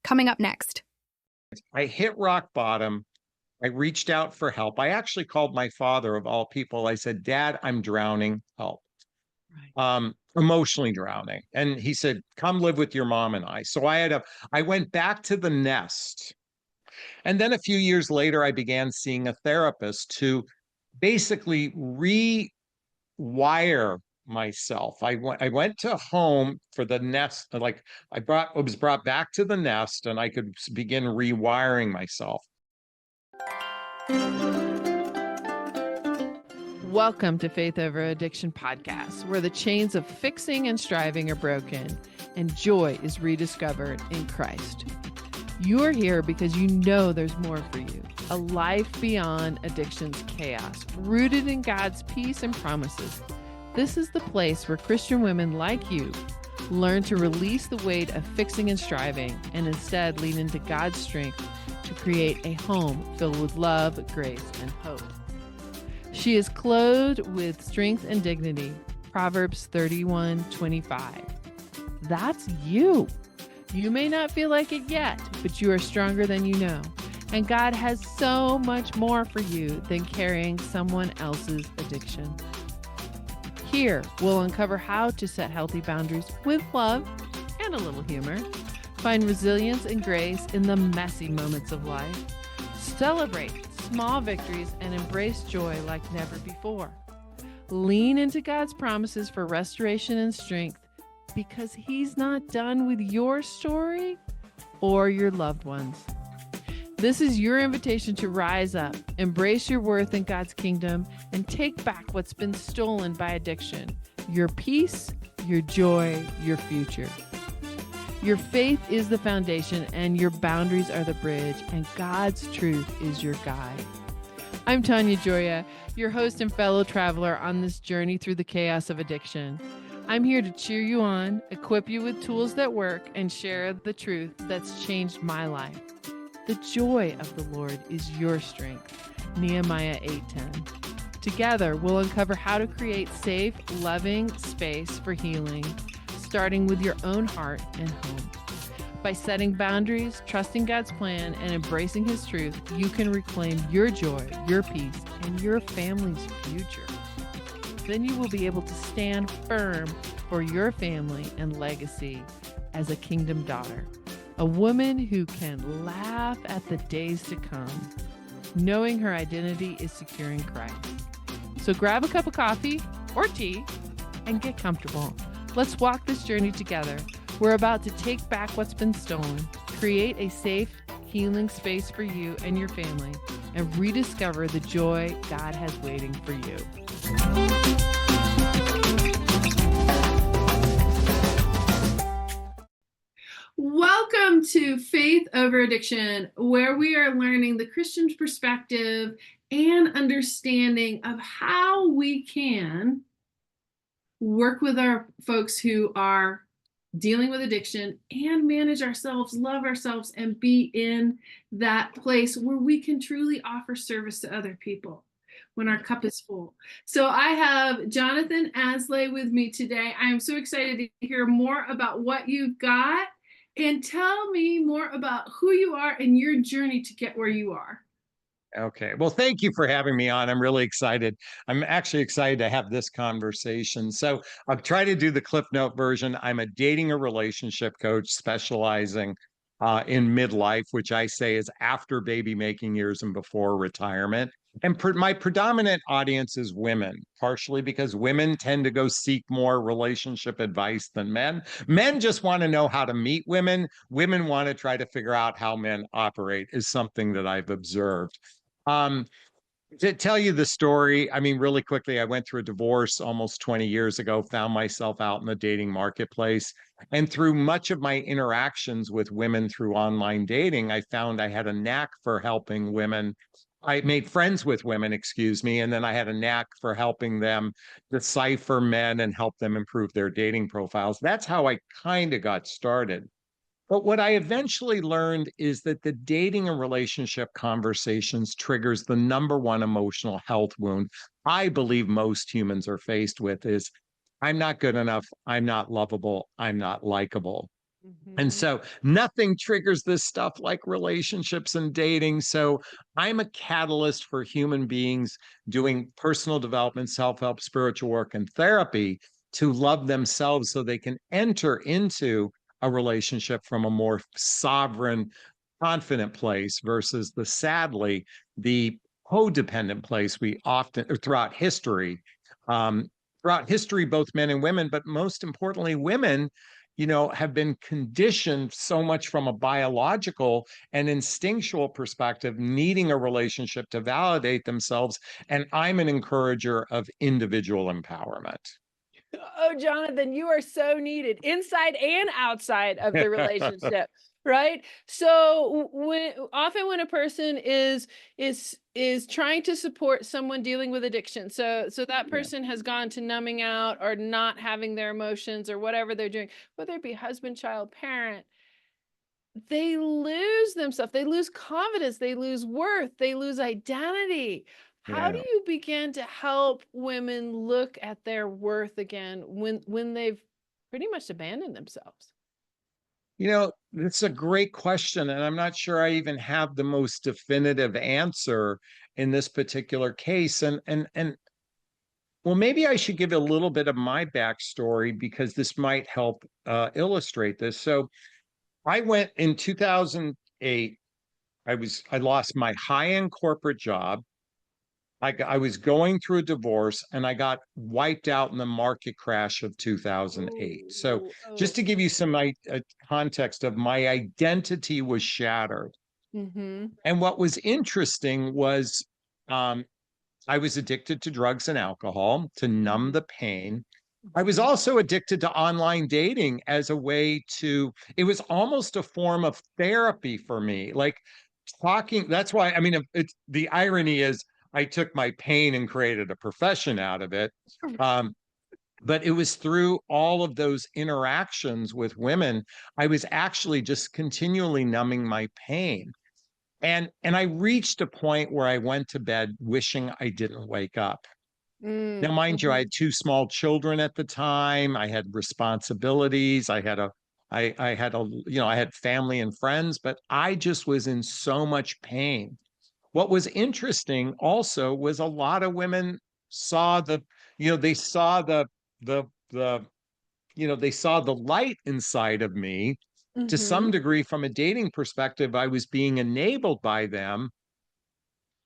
coming up next. I hit rock bottom. I reached out for help. I actually called my father, of all people. I said, Dad, I'm drowning. Help. Emotionally drowning. And he said, come live with your mom and I. So I went back to the nest. And then a few years later, I began seeing a therapist to basically rewire myself. I went to home for the nest, like I was brought back to the nest, and I could begin rewiring myself. Welcome to Faith Over Addiction podcast, where the chains of fixing and striving are broken and joy is rediscovered in Christ. You are here because you know there's more for you, a life beyond addiction's chaos, rooted in God's peace and promises. This is the place where Christian women like you learn to release the weight of fixing and striving and instead lean into God's strength to create a home filled with love, grace, and hope. She is clothed with strength and dignity. Proverbs 31:25. That's you. You may not feel like it yet, but you are stronger than you know. And God has so much more for you than carrying someone else's addiction. Here, we'll uncover how to set healthy boundaries with love and a little humor. Find resilience and grace in the messy moments of life. Celebrate small victories and embrace joy like never before. Lean into God's promises for restoration and strength because He's not done with your story or your loved ones. This is your invitation to rise up, embrace your worth in God's kingdom, and take back what's been stolen by addiction, your peace, your joy, your future. Your faith is the foundation, and your boundaries are the bridge, and God's truth is your guide. I'm Tanya Gioia, your host and fellow traveler on this journey through the chaos of addiction. I'm here to cheer you on, equip you with tools that work, and share the truth that's changed my life. The joy of the Lord is your strength. Nehemiah 8:10. Together, we'll uncover how to create safe, loving space for healing, starting with your own heart and home. By setting boundaries, trusting God's plan, and embracing His truth, you can reclaim your joy, your peace, and your family's future. Then you will be able to stand firm for your family and legacy as a kingdom daughter, a woman who can laugh at the days to come, knowing her identity is secure in Christ. So grab a cup of coffee or tea and get comfortable. Let's walk this journey together. We're about to take back what's been stolen, create a safe, healing space for you and your family, and rediscover the joy God has waiting for you. Welcome to Faith Over Addiction, where we are learning the Christian perspective and understanding of how we can work with our folks who are dealing with addiction and manage ourselves, love ourselves, and be in that place where we can truly offer service to other people when our cup is full. So I have Jonathon Aslay with me today. I am so excited to hear more about what you've got, and tell me more about who you are and your journey to get where you are. Okay. Well, thank you for having me on. I'm really excited. I'm actually excited to have this conversation. So I'll try to do the Cliff Note version. I'm a dating and relationship coach specializing in midlife, which I say is after baby making years and before retirement. And my predominant audience is women, partially because women tend to go seek more relationship advice than men. Men just want to know how to meet women. Women want to try to figure out how men operate, is something that I've observed. To tell you the story, I mean, really quickly, I went through a divorce almost 20 years ago, found myself out in the dating marketplace. And through much of my interactions with women through online dating, I found I had a knack for helping women. I made friends with women, excuse me, and then I had a knack for helping them decipher men and help them improve their dating profiles. That's how I kind of got started. But what I eventually learned is that the dating and relationship conversations triggers the number one emotional health wound I believe most humans are faced with is, I'm not good enough, I'm not lovable, I'm not likable. And Mm-hmm. so nothing triggers this stuff like relationships and dating. So I'm a catalyst for human beings doing personal development, self help, spiritual work, and therapy to love themselves so they can enter into a relationship from a more sovereign, confident place versus the codependent place we often, or um, throughout history, both men and women, but most importantly, women have been conditioned so much from a biological and instinctual perspective, needing a relationship to validate themselves. And I'm an encourager of individual empowerment. Oh, Jonathan, you are so needed inside and outside of the relationship, right? So when a person is trying to support someone dealing with addiction, so that Yeah. person has gone to numbing out or not having their emotions or whatever they're doing, whether it be husband, child, parent, they lose themselves, they lose confidence, they lose worth, they lose identity. How do Yeah. you begin to help women look at their worth again when they've pretty much abandoned themselves? It's a great question, and I'm not sure I even have the most definitive answer in this particular case. And well, maybe I should give a little bit of my backstory because this might help illustrate this. So I went in 2008. I lost my high-end corporate job. I was going through a divorce and I got wiped out in the market crash of 2008. So Oh, just oh. to give you some context of my identity was shattered. Mm-hmm. And what was interesting was um, I was addicted to drugs and alcohol to numb Mm-hmm. the pain. I was Mm-hmm. also addicted to online dating as a way it was almost a form of therapy for me. Like talking, that's why, I mean, it's the irony is I took my pain and created a profession out of it. Um, but it was through all of those interactions with women, I was actually just continually numbing my pain. And I reached a point where I went to bed wishing I didn't wake up. Now, mind you, I Mm-hmm. had two small children at the time. I had responsibilities. I had I had family and friends, but I just was in so much pain. What was interesting also was a lot of women saw they saw the, they saw the light inside of me to Mm-hmm. some degree from a dating perspective. I was being enabled by them.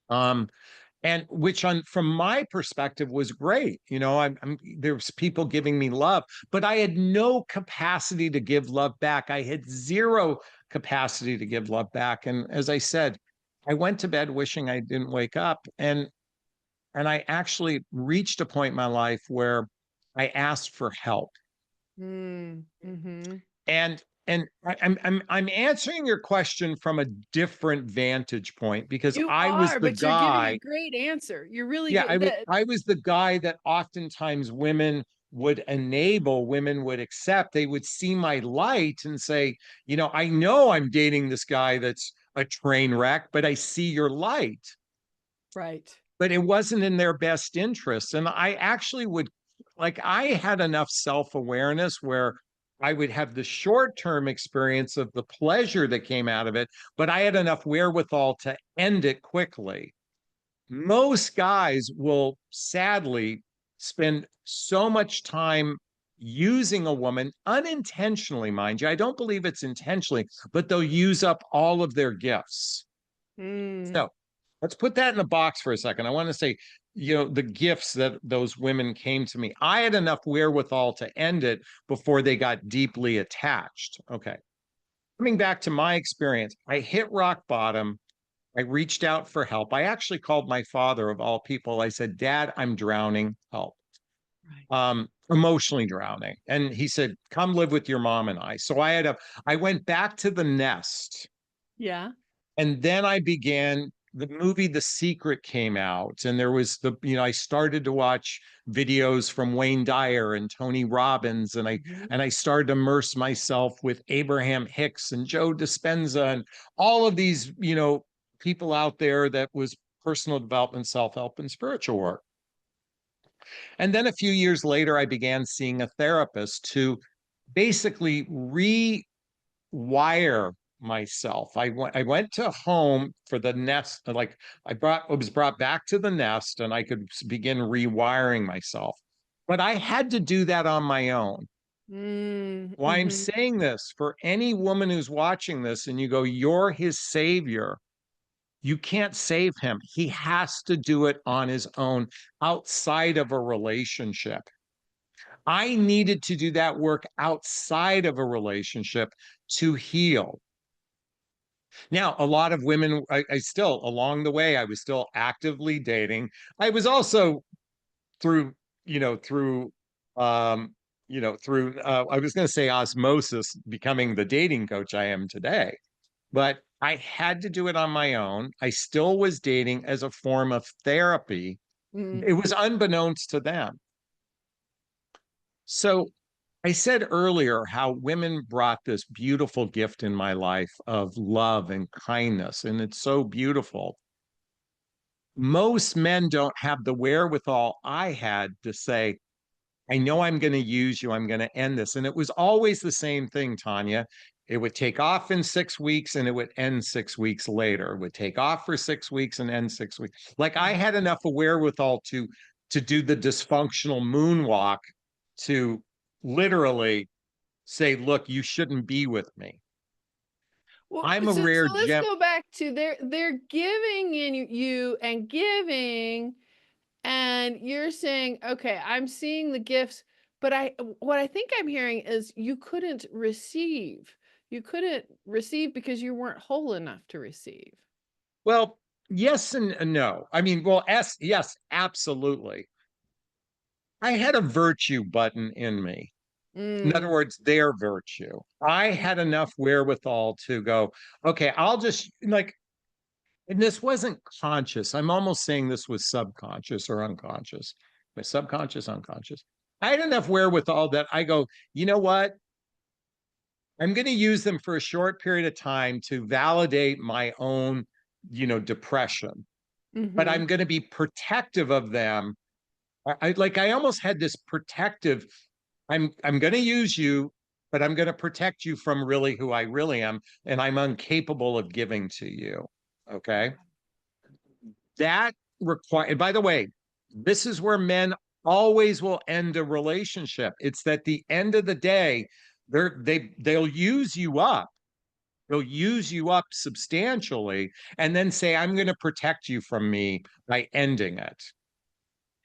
Um, and which from my perspective was great. There's people giving me love, but I had no capacity to give love back. I had zero capacity to give love back. And as I said, I went to bed wishing I didn't wake up. And I actually reached a point in my life where I asked for help. Mm-hmm. And I'm answering your question from a different vantage point because You I was are, the but you're giving a guy. great answer. You're really Yeah, good. I was the guy that oftentimes women would accept. They would see my light and say, I know I'm dating this guy that's a train wreck, but I see your light. Right. But it wasn't in their best interest. And I actually I had enough self-awareness where I would have the short-term experience of the pleasure that came out of it, but I had enough wherewithal to end it quickly. Most guys will sadly spend so much time using a woman unintentionally, mind you. I don't believe it's intentionally, but they'll use up all of their gifts. Mm. So let's put that in a box for a second. I want to say, the gifts that those women came to me, I had enough wherewithal to end it before they got deeply attached. Okay. Coming back to my experience, I hit rock bottom. I reached out for help. I actually called my father, of all people. I said, Dad, I'm drowning. Help. Right. Emotionally drowning. And he said, come live with your mom and I. So I went back to the nest. Yeah. And then the movie The Secret came out. And there was I started to watch videos from Wayne Dyer and Tony Robbins. And I, Mhm. and I started to immerse myself with Abraham Hicks and Joe Dispenza and all of these, people out there that was personal development, self-help, and spiritual work. And then a few years later, I began seeing a therapist to basically wire myself. I went to home for the nest, like I was brought back to the nest and I could begin rewiring myself. But I had to do that on my own. Why I'm Mm-hmm. saying this for any woman who's watching this and you go, you're his savior. You can't save him. He has to do it on his own outside of a relationship. I needed to do that work outside of a relationship to heal. Now, a lot of women, I still, along the way, I was still actively dating. I was also through, you know, through, um, I was going to say osmosis, becoming the dating coach I am today. But I had to do it on my own. I still was dating as a form of therapy. Mm. It was unbeknownst to them. So I said earlier how women brought this beautiful gift in my life of love and kindness, and it's so beautiful. Most men don't have the wherewithal I had to say, I know I'm going to use you. I'm going to end this. And it was always the same thing, Tanya. It would take off in 6 weeks and it would end 6 weeks later. It would take off for 6 weeks and end 6 weeks. Like I had enough wherewithal to do the dysfunctional moonwalk to literally say, look, you shouldn't be with me. Well, I'm a so rare let's gem. go back to they're giving in you and giving, and you're saying, okay, I'm seeing the gifts, but what I think I'm hearing is you couldn't receive. You couldn't receive because you weren't whole enough to receive. Well, yes and no. I mean, well, yes, absolutely. I had a virtue button in me. In other Mm. words, their virtue. I had enough wherewithal to go, okay, I'll just like, and this wasn't conscious. I'm almost saying this was subconscious or unconscious, but subconscious, unconscious. I had enough wherewithal that I go, you know what? I'm going to use them for a short period of time to validate my own, depression, but Mm-hmm. I'm going to be protective of them. I almost had this protective. I'm going to use you, but I'm going to protect you from really who I really am, and I'm incapable of giving to you. Okay, that require. And by the way, this is where men always will end a relationship. It's that the end of the day, they'll use you up. They'll use you up substantially, and then say, "I'm going to protect you from me by ending it."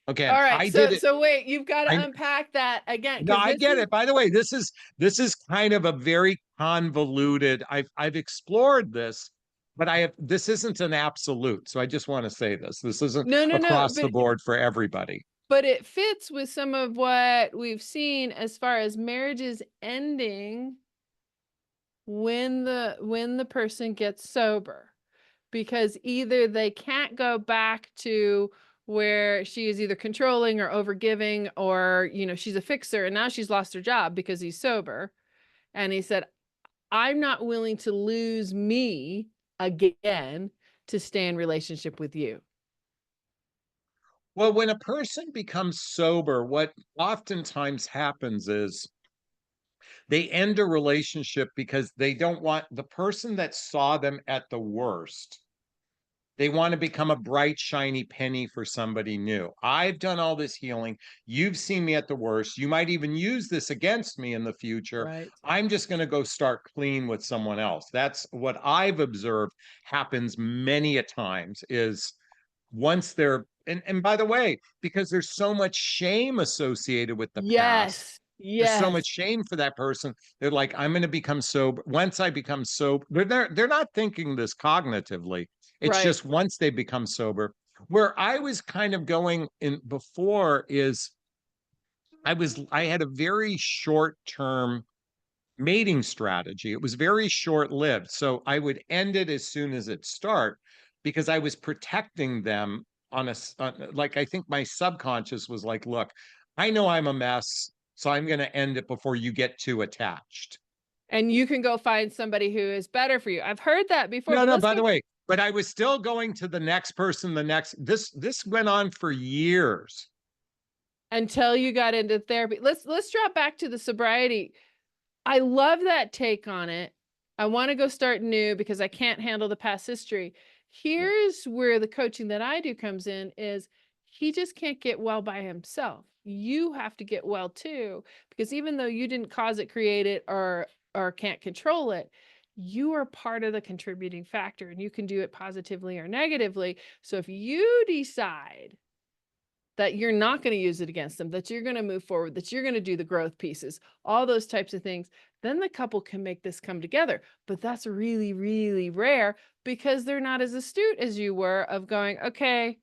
All Again, right. I did it. So wait, you've got to I unpack that again, No, because I this get is it. By the way, this is kind of a very convoluted. I've explored this, but this isn't an absolute. So I just want to say this. This isn't no, across the board for everybody. but it fits with some of what we've seen as far as marriages ending when the person gets sober, because either they can't go back to where she is either controlling or overgiving, or she's a fixer and now she's lost her job because he's sober, and he said, I'm not willing to lose me again to stay in relationship with you. Well, when a person becomes sober, what oftentimes happens is they end a relationship because they don't want the person that saw them at the worst. They want to become a bright, shiny penny for somebody new. I've done all this healing. You've seen me at the worst. You might even use this against me in the future. Right. I'm just going to go start clean with someone else. That's what I've observed happens many a times is once and by the way, because there's so much shame associated with the past, Yes. there's so much Yes. shame for that person. They're like, I'm going to become sober. Once I become sober, they're not thinking this cognitively. It's Right. just once they become sober. Where I was kind of going in before is I had a very short term mating strategy. It was very short lived. So I would end it as soon as it start because I was protecting them like I think my subconscious was like, look, I know I'm a mess, so I'm going to end it before you get too attached. And you can go find somebody who is better for you. I've heard that before, No, but no, let's by go the way, but I was still going to the next person, this went on for years. until you got into therapy. Let's drop back to the sobriety. I love that take on it. I want to go start new because I can't handle the past history. Here's where the coaching that I do comes in is he just can't get well by himself. You have to get well too, because even though you didn't cause it, create it, or can't control it, you are part of the contributing factor and you can do it positively or negatively. So if you decide that you're not going to use it against them, that you're going to move forward, that you're going to do the growth pieces, all those types of things, then the couple can make this come together. But that's really, really rare because they're not as astute as you were of going, okay,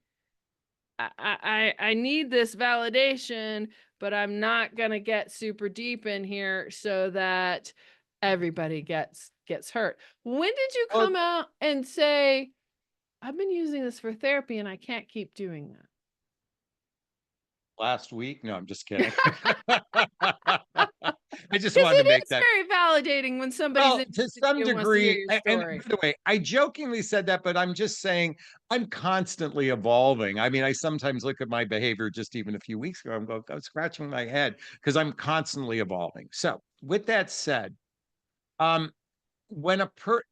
I need this validation, but I'm not going to get super deep in here so that everybody gets hurt. When did you Well, come out and say, I've been using this for therapy and I can't keep doing that? last week? No, I'm just kidding. I just Because wanted to it make is that. very validating when somebody's Well, to interested in some you and wants to hear degree, your and story. by the way, I jokingly said that, but I'm just saying I'm constantly evolving. I mean, I sometimes look at my behavior just even a few weeks ago, I'm scratching my head because I'm constantly evolving. So, with that said, um, when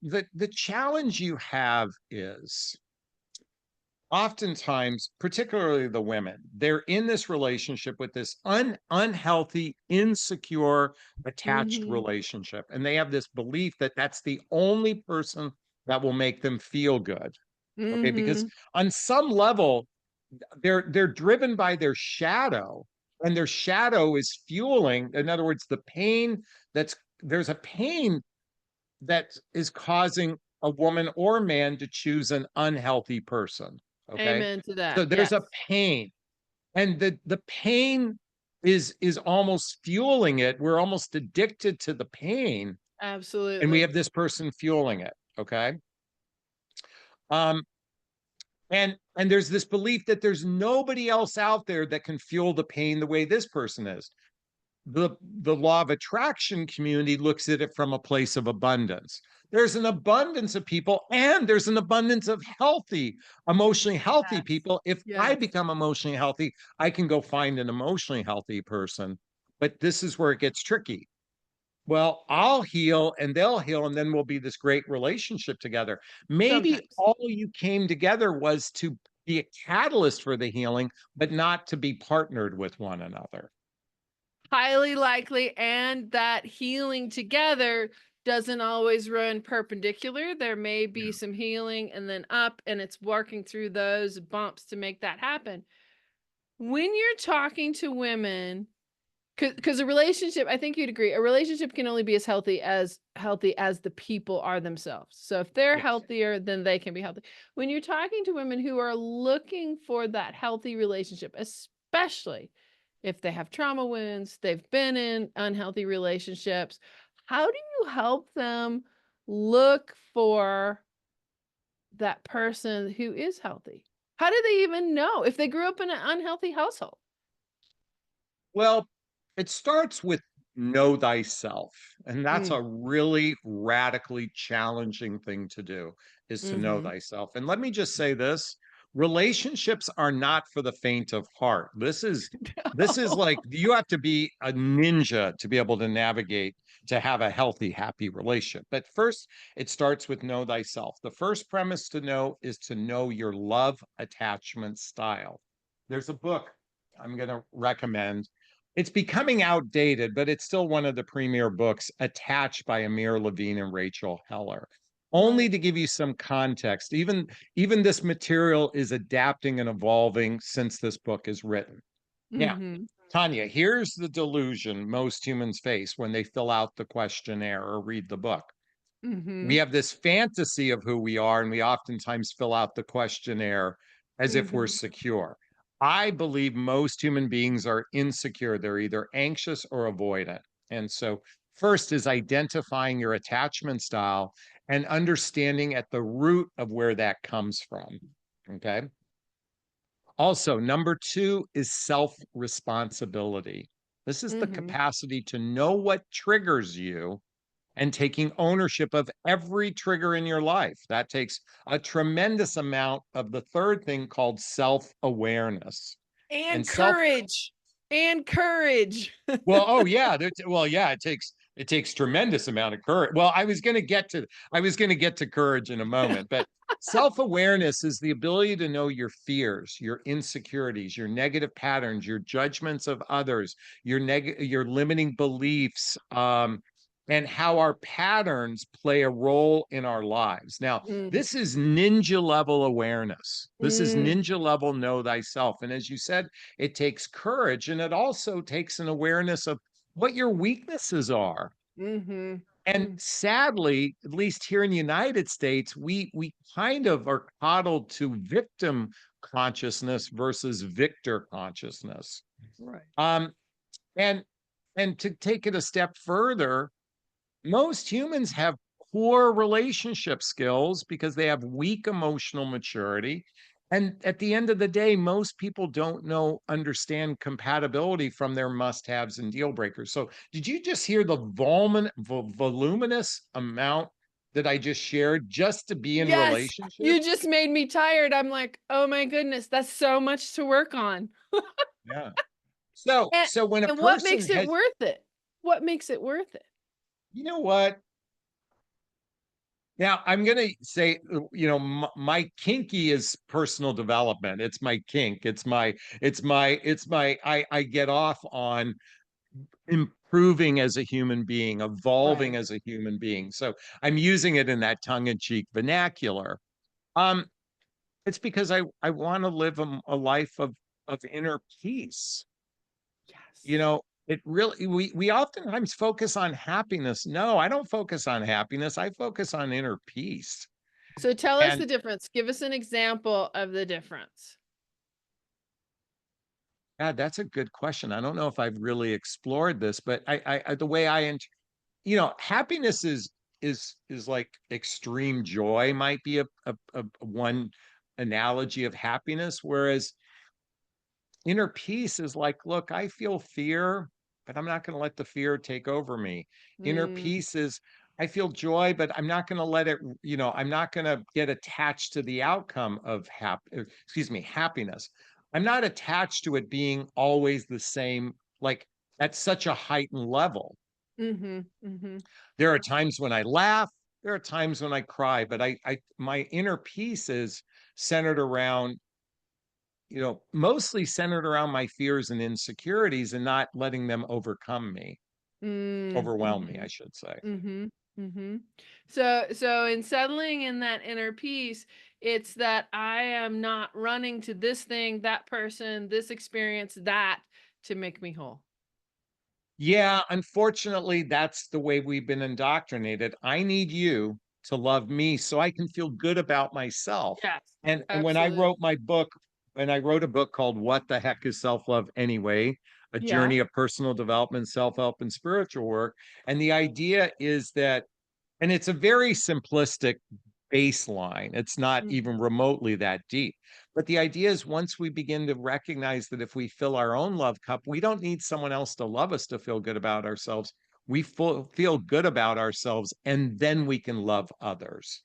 the challenge you have is oftentimes, particularly the women, they're in this relationship with this unhealthy, insecure, attached Mhm. relationship. And they have this belief that that's the only person that will make them feel good. Okay. Because Mhm. on some level, they're driven by their shadow, and their shadow is fueling, in other words, the pain that's there's a pain that is causing a woman or man to choose an unhealthy person. Okay. Amen to that. So there's Yes. a pain, and the pain is almost fueling it. We're almost addicted to the pain, and we Absolutely. have this person fueling it. Okay. Um, and there's this belief that there's nobody else out there that can fuel the pain the way this person is. The law of attraction community looks at it from a place of abundance. There's an abundance of people, and there's an abundance of emotionally healthy Yes. people. If I Yes. become emotionally healthy, I can go find an emotionally healthy person. But this is where it gets tricky. Well, I'll heal and they'll heal, and then we'll be this great relationship together. Maybe Sometimes. all you came together was to be a catalyst for the healing, but not to be partnered with one another. Highly likely, and that healing together doesn't always run perpendicular. There may be some healing and then up, and it's working through those bumps to make that happen. When you're talking to women, because a relationship, I think you'd agree, a relationship can only be as healthy as the people are themselves. So if they're Yes. healthier, then they can be healthy. When you're talking to women who are looking for that healthy relationship, especially if they have trauma wounds, they've been in unhealthy relationships, how do you help them look for that person who is healthy? How do they even know if they grew up in an unhealthy household? Well, it starts with know thyself. And that's Mm. a really radically challenging thing to do, is to know Mm-hmm. thyself. And let me just say this, relationships are not for the faint of heart. This is like you have to be a ninja to be able to navigate, to have a healthy, happy relationship. But first, it starts with know thyself. The first premise to know is to know your love attachment style. There's a book I'm going to recommend. It's becoming outdated, but it's still one of the premier books, Attached by Amir Levine and Rachel Heller. Only Right. to give you some context, even this material is adapting and evolving since this book is written. Now, Mhm. Tanya, here's the delusion most humans face when they fill out the questionnaire or read the book. We Mhm. have this fantasy of who we are, and we oftentimes fill out the questionnaire as if we're Mhm. secure. I believe most human beings are insecure. They're either anxious or avoidant. And so, first is identifying your attachment style and understanding at the root of where that comes from. Okay. Also, number two is self responsibility. This is the Mhm. capacity to know what triggers you and taking ownership of every trigger in your life. That takes a tremendous amount of the third thing called self awareness. And And self, courage. And courage. well, oh yeah, well, yeah, it takes It takes tremendous amount of courage. Well, I was going to get to courage in a moment, but self-awareness is the ability to know your fears, your insecurities, your negative patterns, your judgments of others, your limiting beliefs, and how our patterns play a role in our lives. Now, Mm, this is ninja level awareness. This is mm, ninja level know thyself. And as you said, it takes courage, and it also takes an awareness of what your weaknesses are. mhm, And mm, sadly, at least here in the United States, we kind of are coddled to victim consciousness versus victor consciousness. right. Um, and and to take it a step further, most humans have poor relationship skills because they have weak emotional maturity. And at the end of the day, most people don't understand compatibility from their must haves and deal breakers. So, did you just hear the voluminous amount that I just shared just to be in Yes, you relationships? just made me tired. I'm like, "Oh my goodness, that's so much to work on." Yeah. So when a And what person makes it has, worth it? What makes it worth it? you know what? Now, I'm going to say, my kinky is personal development. It's my kink. I get off on improving as a human being, evolving Right. as a human being. So I'm using it in that tongue-in-cheek vernacular. Um, it's because I want to live a life of inner peace. You Yes. know, it really, we oftentimes focus on happiness. No, I don't focus on happiness. I focus on inner peace. So tell us And the difference. Give us an example of the difference. yeah, that's a good question. I don't know if I've really explored this, but the way happiness is like extreme joy might be a one analogy of happiness, whereas inner peace is like, look, I feel fear, but I'm not going to let the fear take over me. Inner Mm, peace is I feel joy, but I'm not going to let it, I'm not going to get attached to the outcome of happiness. I'm not attached to it being always the same, like at such a heightened level. mhm, mhm. There are times when I laugh, there are times when I cry, but my inner peace is centered around mostly centered around my fears and insecurities and not letting them Mm, overwhelm me, I mhm, should say. mhm, mhm. So in settling in that inner peace, it's that I am not running to this thing, that person, this experience, that to make me whole. Yeah, unfortunately, that's the way we've been indoctrinated. I need you to love me so I can feel good about myself. Yes, And when I absolutely. wrote my book, and I wrote a book called What the Heck is Self-Love Anyway? A Yeah. Journey of Personal Development, Self-Help, and Spiritual Work. And the idea is that, and it's a very simplistic baseline. It's not Mhm. even remotely that deep. But the idea is once we begin to recognize that if we fill our own love cup, we don't need someone else to love us to feel good about ourselves. We feel good about ourselves, and then we can love others.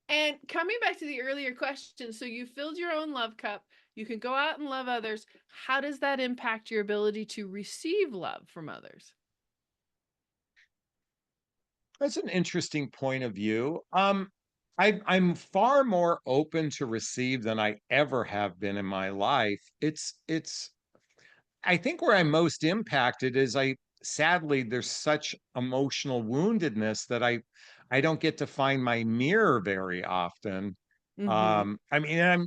And coming back to the earlier question, so you filled your own love cup, you can go out and love others. How does that impact your ability to receive love from others? That's an interesting point of view. I'm far more open to receive than I ever have been in my life. It's I think where I'm most impacted is I sadly there's such emotional woundedness that I don't get to find my mirror very often. Mhm. I mean, I'm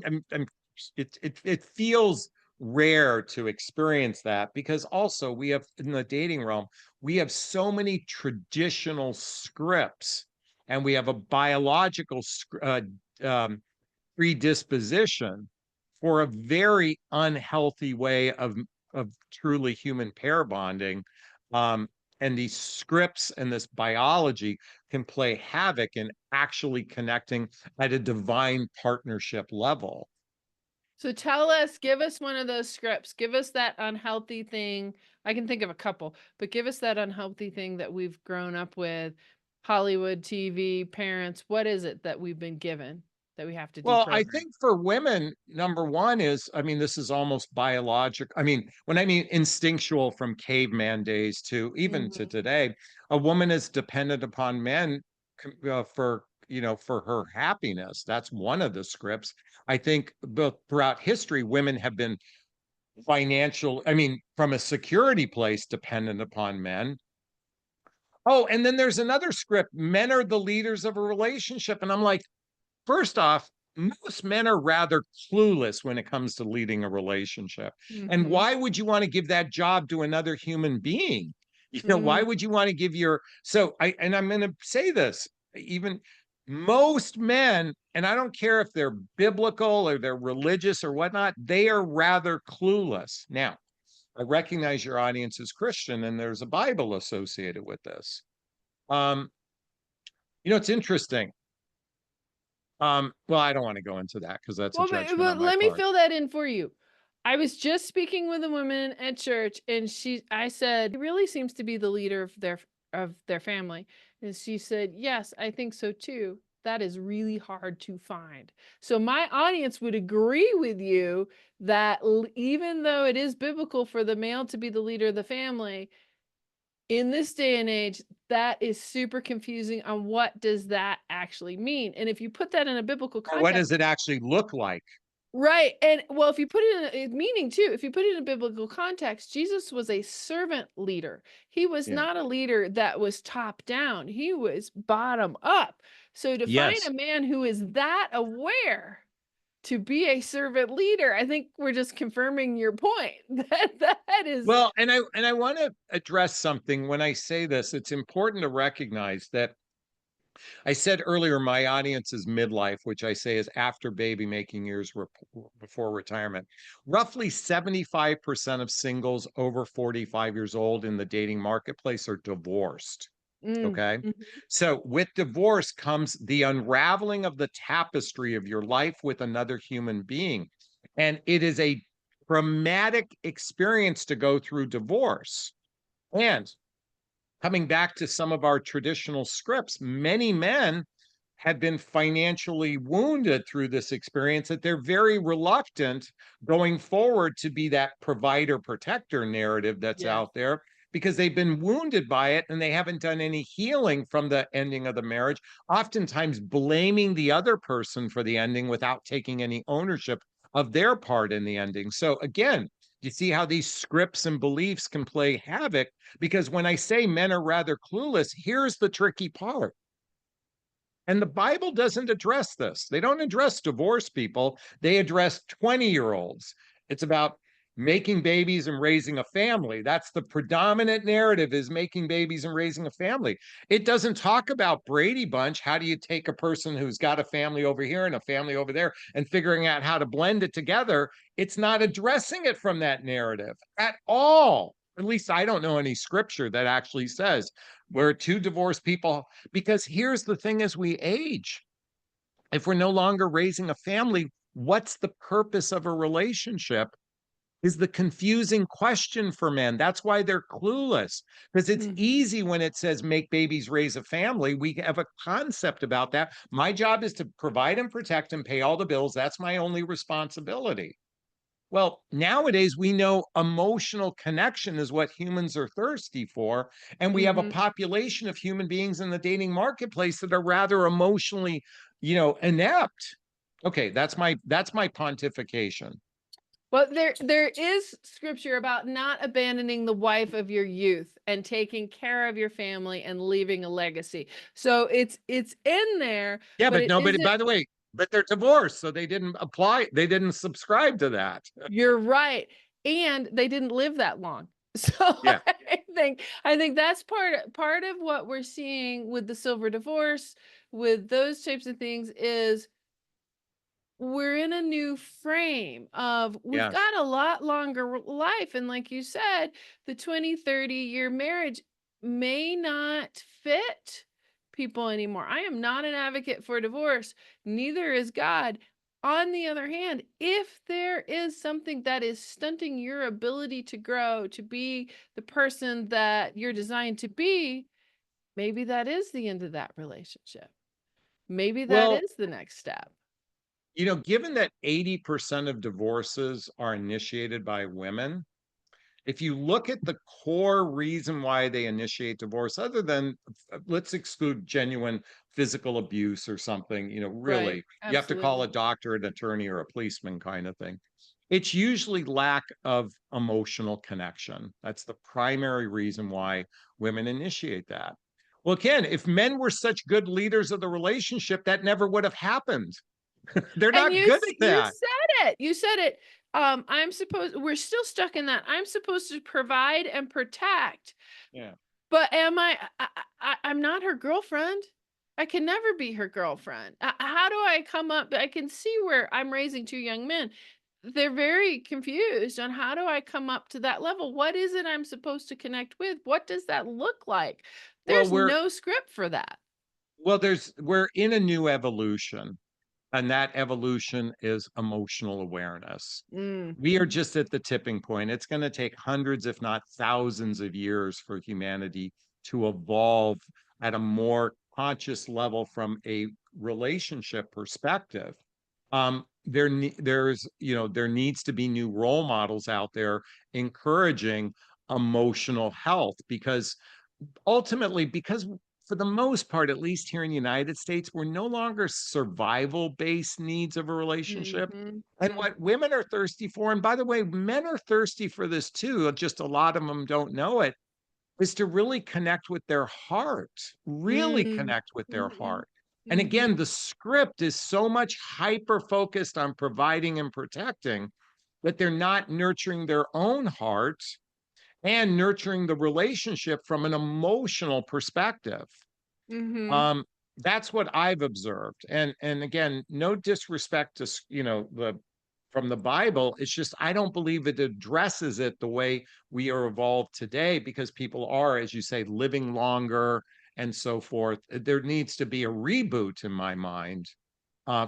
it feels rare to experience that because also we have in the dating realm, we have so many traditional scripts and we have a biological um, predisposition for a very unhealthy way of truly human pair bonding. Um, and these scripts and this biology can play havoc in actually connecting at a divine partnership level. So tell us, give us one of those scripts. Give us that unhealthy thing. I can think of a couple, but give us that unhealthy thing that we've grown up with. Hollywood, TV, parents. What is it that we've been given? that we have to Well, I deprogram? think for women, number one is, I mean, this is almost biologic. I mean, when I mean instinctual from caveman days to even to Mhm. today, a woman is dependent upon men for, for her happiness. That's one of the scripts. I think both throughout history, women have been I mean, from a security place, dependent upon men. Oh, and then there's another script. Men are the leaders of a relationship. And I'm like, first off, most men are rather clueless when it comes to leading a relationship. And Mhm. why would you want to give that job to another human being? Why Mm. would you want to give and I'm going to say this, even most men, and I don't care if they're biblical or they're religious or whatnot, they are rather clueless. Now, I recognize your audience is Christian and there's a Bible associated with this. Um, it's interesting. Well, I don't want to go into that because that's a Well, judgment but on my let me part. fill that in for you. I was just speaking with a woman at church, and I said, "He really seems to be the leader of their family." And she said, "Yes, I think so too. That is really hard to find." So my audience would agree with you that even though it is biblical for the male to be the leader of the family, in this day and age, that is super confusing on what does that actually mean. And if you put that in a biblical Or what context, does it actually look like? right, and well, if you put it in meaning too, if you put it in a biblical context, Jesus was a servant leader. He was Yeah. not a leader that was top down. He was bottom up. So to find Yes. a man who is that aware to be a servant leader, I think we're just confirming your point that is. Well, and I want to address something when I say this. It's important to recognize that I said earlier my audience is midlife, which I say is after baby making years before retirement. Roughly 75% of singles over 45 years old in the dating marketplace are divorced. Okay. Mhm. So with divorce comes the unraveling of the tapestry of your life with another human being. And it is a traumatic experience to go through divorce. And coming back to some of our traditional scripts, many men have been financially wounded through this experience that they're very reluctant going forward to be that provider protector narrative that's Yes. out there because they've been wounded by it and they haven't done any healing from the ending of the marriage, oftentimes blaming the other person for the ending without taking any ownership of their part in the ending. So again, you see how these scripts and beliefs can play havoc because when I say men are rather clueless, here's the tricky part. And the Bible doesn't address this. They don't address divorced people. They address 20-year-olds. It's about making babies and raising a family. That's the predominant narrative is making babies and raising a family. It doesn't talk about Brady Bunch. How do you take a person who's got a family over here and a family over there and figuring out how to blend it together? It's not addressing it from that narrative at all. At least I don't know any scripture that actually says where two divorced people, because here's the thing: as we age, if we're no longer raising a family, what's the purpose of a relationship is the confusing question for men. That's why they're clueless, because it's Mhm. easy when it says make babies, raise a family. We have a concept about that. My job is to provide and protect and pay all the bills. That's my only responsibility. Well, nowadays we know emotional connection is what humans are thirsty for. And we have a Mhm. population of human beings in the dating marketplace that are rather emotionally, inept. Okay, that's my pontification. Well, there is scripture about not abandoning the wife of your youth and taking care of your family and leaving a legacy. So it's in there, Yeah, but but it nobody, isn't. by the way, but they're divorced, so they didn't subscribe to that. You're right, and they didn't live that long. So Yeah. I think that's part of what we're seeing with the silver divorce, with those types of things is we're in a new frame of we've Yes. got a lot longer life, and like you said, the 20-30 year marriage may not fit people anymore. I am not an advocate for divorce, neither is God. On the other hand, if there is something that is stunting your ability to grow, to be the person that you're designed to be, maybe that is the end of that relationship. Maybe that Well, is the next step. Given that 80% of divorces are initiated by women, if you look at the core reason why they initiate divorce, other than let's exclude genuine physical abuse or something, Right. really, you have to call a Absolutely. doctor, an attorney, or a policeman kind of thing. It's usually lack of emotional connection. That's the primary reason why women initiate that. Well, again, if men were such good leaders of the relationship, that never would have happened. They're And not good at you that. said it. You said it. We're still stuck in that. I'm supposed to provide and protect, Yeah. but I'm not her girlfriend. I can never be her girlfriend. How do I come up? I can see where I'm raising two young men. They're very confused on how do I come up to that level? What is it I'm supposed to connect with? What does that look like? Well, There's we're no script for that. we're in a new evolution, and that evolution is emotional awareness. Mm. We are just at the tipping point. It's going to take hundreds, if not thousands, of years for humanity to evolve at a more conscious level from a relationship perspective. There needs to be new role models out there encouraging emotional health, because ultimately, because for the most part, at least here in the United States, we're no longer survival based needs of a relationship. Mhm. And Mm. what women are thirsty for, and by the way, men are thirsty for this too, just a lot of them don't know it, is to really connect with their heart, really Mm. connect with their Mhm. heart. And again, Mhm. the script is so much hyper focused on providing and protecting that they're not nurturing their own heart and nurturing the relationship from an emotional perspective. Mhm. Um, that's what I've observed. And again, no disrespect to the from the Bible. It's just I don't believe it addresses it the way we are evolved today, because people are, as you say, living longer and so forth. There needs to be a reboot in my mind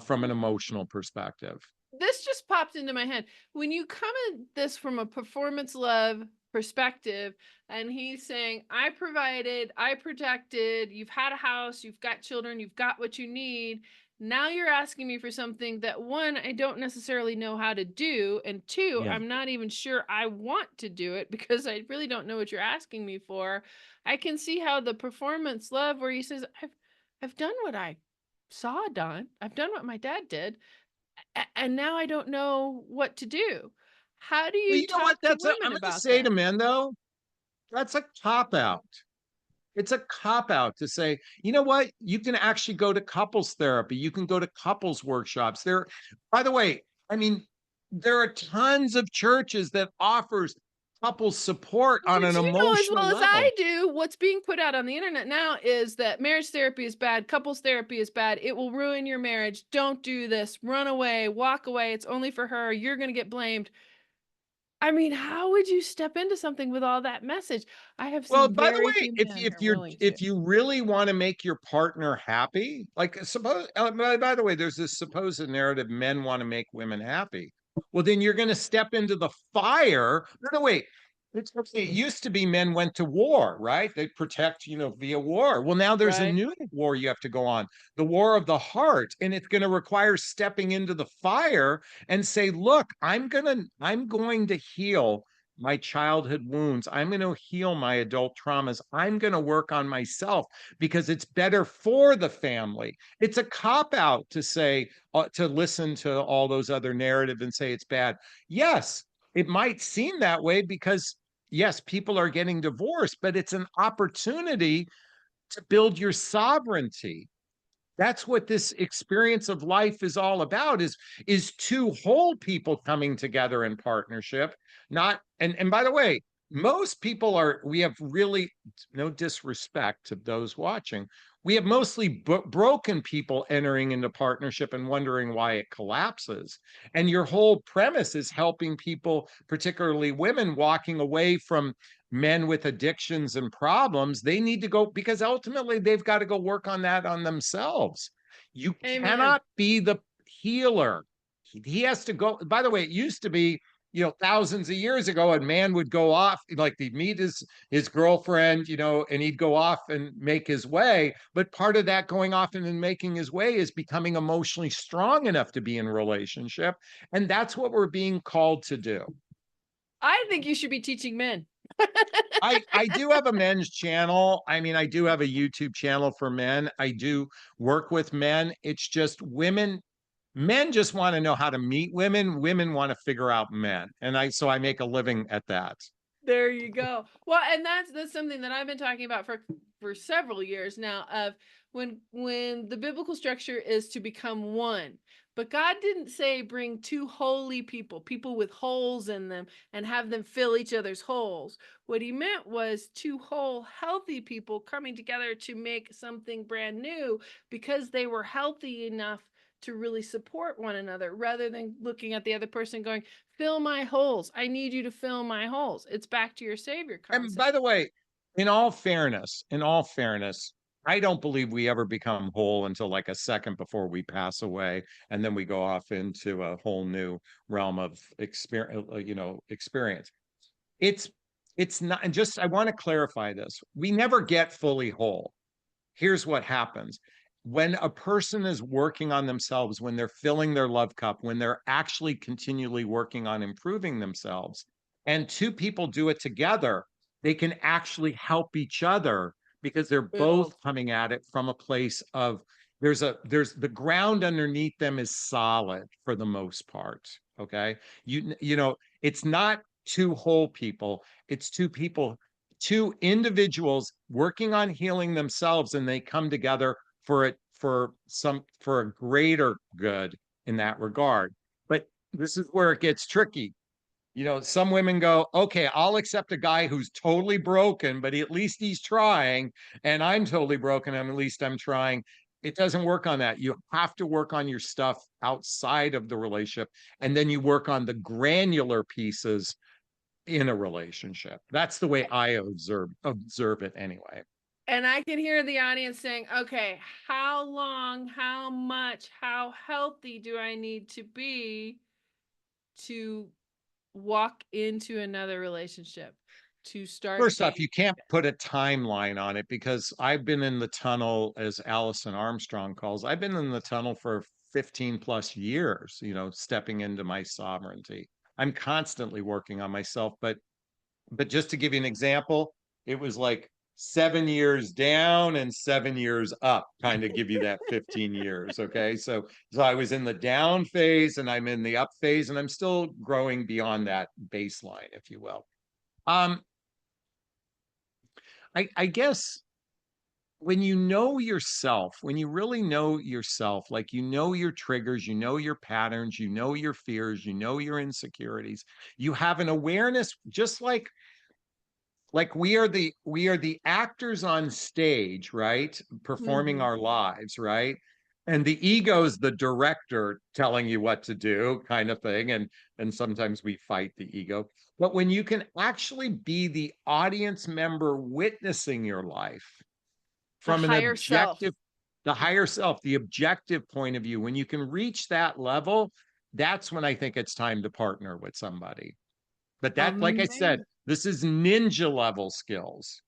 from an emotional perspective. This just popped into my head. When you come at this from a performance love perspective, and he's saying, I provided, I protected, you've had a house, you've got children, you've got what you need. Now you're asking me for something that, one, I don't necessarily know how to do. And two, Yeah. I'm not even sure I want to do it because I really don't know what you're asking me for. I can see how the performance love, where he says, I've done what I saw done, I've done what my dad did, and now I don't know what to do. How do Well, you you know what? talk to women I'm going to about say to that? men though, that's a cop out. It's a cop out to say, you know what? You can actually go to couples therapy. You can go to couples workshops. By the way, I mean, there are tons of churches that offers couples support on But an you know as emotional well as level. I do, what's being put out on the internet now is that marriage therapy is bad, couples therapy is bad, it will ruin your marriage. Don't do this. Run away, walk away. It's only for her. You're going to get blamed. I mean, how would you step into something with all that message? I have Well, seen by the very way, few if men who if are you're willing to. if you really want to make your partner happy, like suppose by the way, there's this supposed narrative men want to make women happy. Well, then you're going to step into the fire. No, wait. It's okay. It used to be men went to war, right? They protect, via war. Well, now there's a Right. new war you have to go on, the war of the heart, and it's going to require stepping into the fire and say, "Look, I'm going to heal my childhood wounds. I'm going to heal my adult traumas. I'm going to work on myself because it's better for the family." It's a cop out to say, to listen to all those other narrative and say it's bad. Yes, it might seem that way because, yes, people are getting divorced, but it's an opportunity to build your sovereignty. That's what this experience of life is all about, is two whole people coming together in partnership. Not and by the way, most people are, we have really, no disrespect to those watching, we have mostly broken people entering into partnership and wondering why it collapses. And your whole premise is helping people, particularly women, walking away from men with addictions and problems. They need to go, because ultimately they've got to go work on that on themselves. You Amen. cannot be the healer. He has to go. By the way, it used to be thousands of years ago, a man would go off, like he'd meet his girlfriend, and he'd go off and make his way. But part of that going off and making his way is becoming emotionally strong enough to be in a relationship. And that's what we're being called to do. I think you should be teaching men. I do have a men's channel. I mean, I do have a YouTube channel for men. I do work with men. It's just men just want to know how to meet women. Women want to figure out men. So I make a living at that. There you go. Well, and that's something that I've been talking about for several years now, of when the biblical structure is to become one. But God didn't say bring two holy people with holes in them, and have them fill each other's holes. What he meant was two whole, healthy people coming together to make something brand new, because they were healthy enough to really support one another, rather than looking at the other person going, fill my holes. I need you to fill my holes. It's back to your savior And concept. by the way, in all fairness, I don't believe we ever become whole until like a second before we pass away, and then we go off into a whole new realm of experience. It's it's not, and just I want to clarify this. We never get fully whole. Here's what happens. When a person is working on themselves, when they're filling their love cup, when they're actually continually working on improving themselves, and two people do it together, they can actually help each other, because they're both Build. coming at it from a place of there's the ground underneath them is solid for the most part. Okay. It's not two whole people, it's two people, two individuals working on healing themselves, and they come together for a greater good in that regard. But this is where it gets tricky. Some women go, okay, I'll accept a guy who's totally broken, but at least he's trying, and I'm totally broken, and at least I'm trying. It doesn't work on that. You have to work on your stuff outside of the relationship, and then you work on the granular pieces in a relationship. That's the way I observe it anyway. And I can hear the audience saying, okay, how long, how much, how healthy do I need to be to walk into another relationship, to start First off, dating? you can't put a timeline on it, because I've been in the tunnel, as Allison Armstrong calls. I've been in the tunnel for 15 plus years, stepping into my sovereignty. I'm constantly working on myself, but just to give you an example, it was like 7 years down and 7 years up, kind of give you that 15 years. Okay. So I was in the down phase and I'm in the up phase, and I'm still growing beyond that baseline, if you will. Um, I guess when you know yourself, when you really know yourself, like your triggers, your patterns, your fears, your insecurities, you have an awareness, just like we are the actors on stage, right? Performing Mhm. our lives, right? And the ego is the director telling you what to do, kind of thing. And sometimes we fight the ego. But when you can actually be the audience member witnessing your life The from an higher self. objective, the higher self, the objective point of view, when you can reach that level, that's when I think it's time to partner with somebody. But that, like I said, Amazing. this is ninja level skills.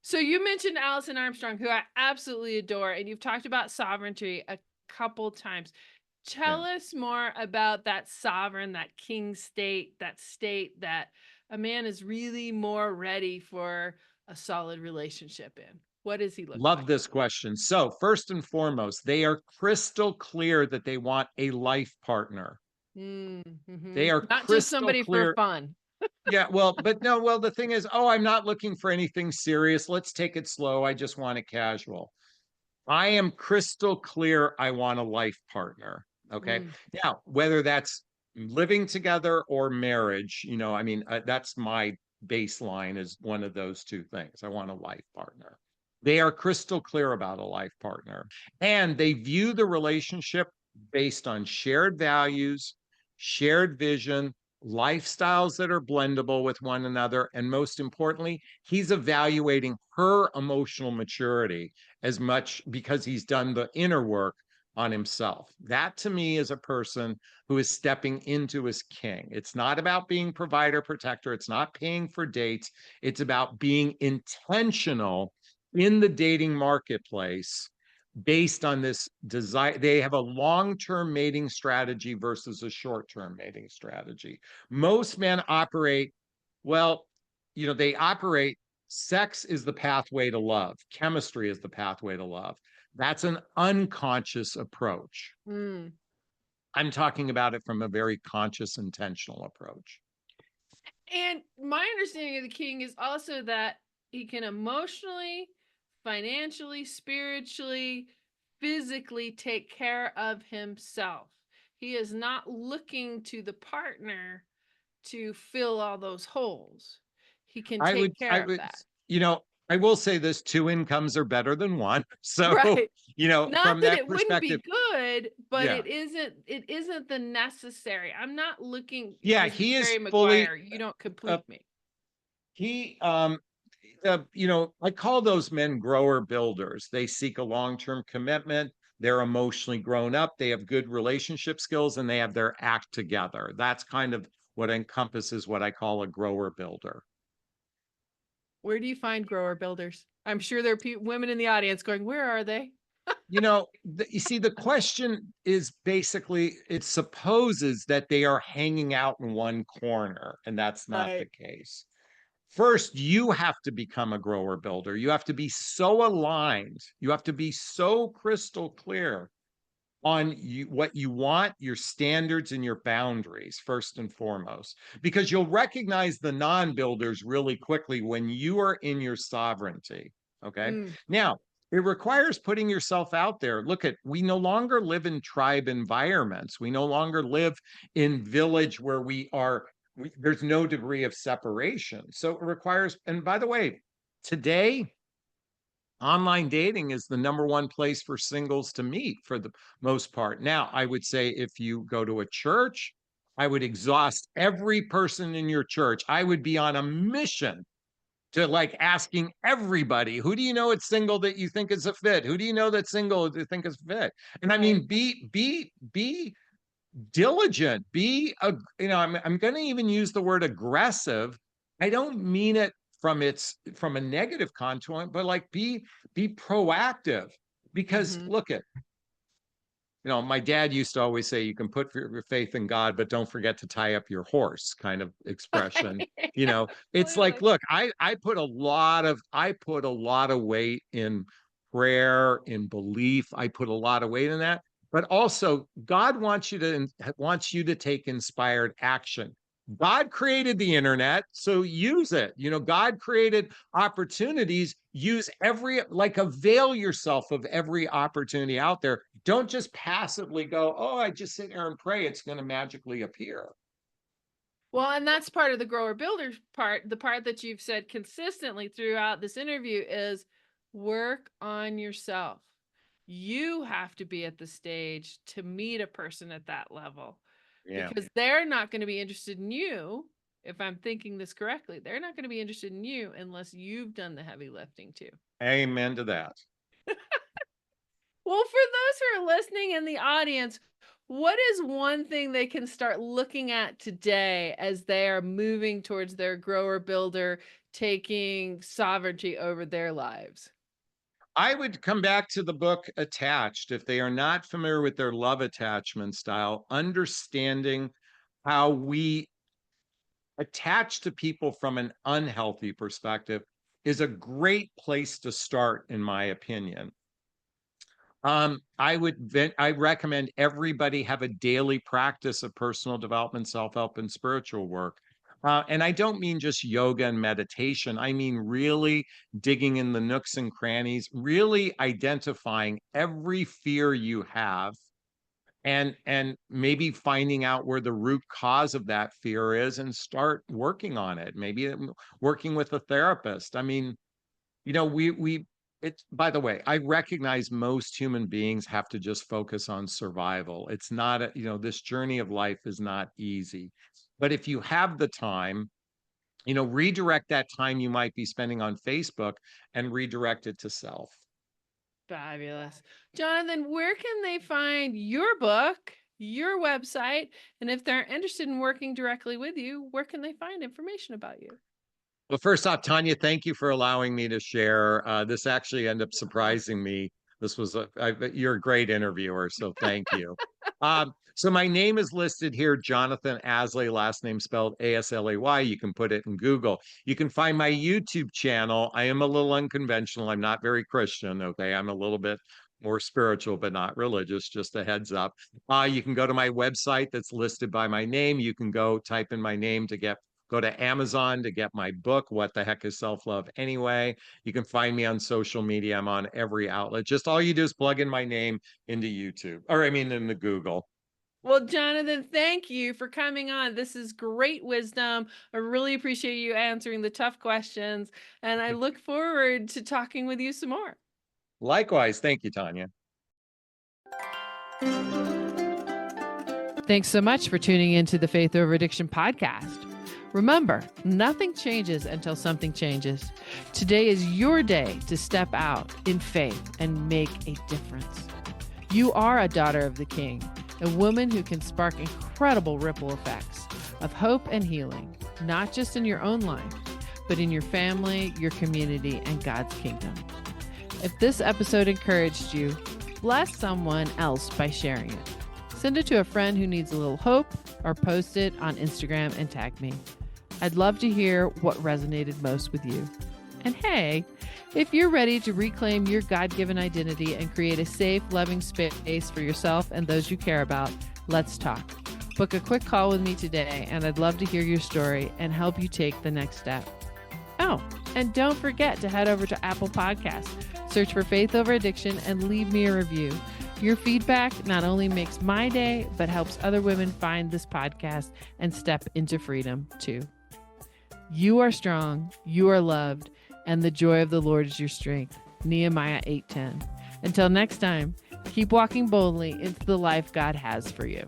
So you mentioned Alison Armstrong, who I absolutely adore, and you've talked about sovereignty a couple times. Yeah. Tell us more about that sovereign, that king state, that a man is really more ready for a solid relationship in. What does he look Love like? this question. So, first and foremost, they are crystal clear that they want a life partner. They are Not just crystal somebody for clear. fun. Yeah, well, but no, well, the thing is, oh, I'm not looking for anything serious. Let's take it slow. I just want it casual. I am crystal clear. I want a life partner. Okay. Mm. Now, whether that's living together or marriage, I mean, that's my baseline, is one of those two things. I want a life partner. They are crystal clear about a life partner, and they view the relationship based on shared values, shared vision, lifestyles that are blendable with one another. And most importantly, he's evaluating her emotional maturity as much, because he's done the inner work on himself. That to me is a person who is stepping into his king. It's not about being provider protector. It's not paying for dates. It's about being intentional in the dating marketplace based on this desire. They have a long-term mating strategy versus a short-term mating strategy. Most men operate, well, they operate, sex is the pathway to love. Chemistry is the pathway to love. That's an unconscious approach. Mm. I'm talking about it from a very conscious, intentional approach. And my understanding of the king is also that he can emotionally, financially, spiritually, physically take care of himself. He is not looking to the partner to fill all those holes. He can I take would, I care of would, that. you know, I will say this: two incomes are better than one. So, Right. Not from that that it wouldn't perspective, be good, but yeah, it isn't the necessary. I'm not looking, yeah, Mr. he is Jerry fully, Maguire, you don't uh, complete me. he, I call those men grower builders. They seek a long-term commitment. They're emotionally grown up. They have good relationship skills and they have their act together. That's kind of what encompasses what I call a grower builder. Where do you find grower builders? I'm sure there are women in the audience going, "Where are they?" You see, the question is basically, it supposes that they are hanging out in one corner, and that's not the Right. case. First, you have to become a grower builder. You have to be so aligned. You have to be so crystal clear on what you want, your standards, and your boundaries, first and foremost, because you'll recognize the non builders really quickly when you are in your sovereignty. Okay. Mm. Now, it requires putting yourself out there. Look at, we no longer live in tribe environments. We no longer live in village where there's no degree of separation. So it requires, and by the way, today, online dating is the number one place for singles to meet for the most part. Now, I would say if you go to a church, I would exhaust every person in your church. I would be on a mission to like asking everybody, who do you know it's single that you think is a fit? Who do you know that's single that you think is fit? And I Right. mean, be diligent, I'm going to even use the word aggressive. I don't mean it from a negative contour, but like be proactive, because Mhm. look at, my dad used to always say, you can put your faith in God, but don't forget to tie up your horse, kind of expression. It's like, Absolutely. look, I put a lot of weight in prayer, in belief. I put a lot of weight in that. But also, God wants you to take inspired action. God created the internet, so use it. God created opportunities. Avail yourself of every opportunity out there. Don't just passively go, oh, I just sit here and pray, it's going to magically appear. Well, and that's part of the grower builders part. The part that you've said consistently throughout this interview is work on yourself. You have to be at the stage to meet a person at that level Yeah. because they're not going to be interested in you. If I'm thinking this correctly, they're not going to be interested in you unless you've done the heavy lifting too. Amen to that. Well, for those who are listening in the audience, what is one thing they can start looking at today as they are moving towards their grower builder, taking sovereignty over their lives? I would come back to the book Attached. If they are not familiar with their love attachment style, understanding how we attach to people from an unhealthy perspective is a great place to start, in my opinion. I recommend everybody have a daily practice of personal development, self-help, and spiritual work. And I don't mean just yoga and meditation. I mean really digging in the nooks and crannies, really identifying every fear you have, and maybe finding out where the root cause of that fear is and start working on it. Maybe working with a therapist. I mean, we it's, by the way, I recognize most human beings have to just focus on survival. It's not this journey of life is not easy. But if you have the time, redirect that time you might be spending on Facebook and redirect it to self. Fabulous. Jonathon, where can they find your book, your website, and if they're interested in working directly with you, where can they find information about you? Well, first off, Tanya, thank you for allowing me to share. This actually ended up surprising me. You're a great interviewer, so thank you. So my name is listed here, Jonathon Aslay, last name spelled Aslay. You can put it in Google. You can find my YouTube channel. I am a little unconventional. I'm not very Christian, okay? I'm a little bit more spiritual, but not religious, just a heads up. You can go to my website that's listed by my name. You can go type in my name to go to Amazon to get my book, What the Heck is Self-Love Anyway? You can find me on social media. I'm on every outlet. Just all you do is plug in my name into YouTube, into Google. Well, Jonathon, thank you for coming on. This is great wisdom. I really appreciate you answering the tough questions, and I look forward to talking with you some more. Likewise. Thank you, Tanya. Thanks so much for tuning into the Faith Over Addiction podcast. Remember, nothing changes until something changes. Today is your day to step out in faith and make a difference. You are a daughter of the King, a woman who can spark incredible ripple effects of hope and healing, not just in your own life, but in your family, your community, and God's kingdom. If this episode encouraged you, bless someone else by sharing it. Send it to a friend who needs a little hope, or post it on Instagram and tag me. I'd love to hear what resonated most with you. And hey, if you're ready to reclaim your God-given identity and create a safe, loving space for yourself and those you care about, let's talk. Book a quick call with me today, and I'd love to hear your story and help you take the next step. Oh, and don't forget to head over to Apple Podcasts, search for Faith Over Addiction, and leave me a review. Your feedback not only makes my day, but helps other women find this podcast and step into freedom too. You are strong, you are loved, and the joy of the Lord is your strength. Nehemiah 8:10. Until next time, keep walking boldly into the life God has for you.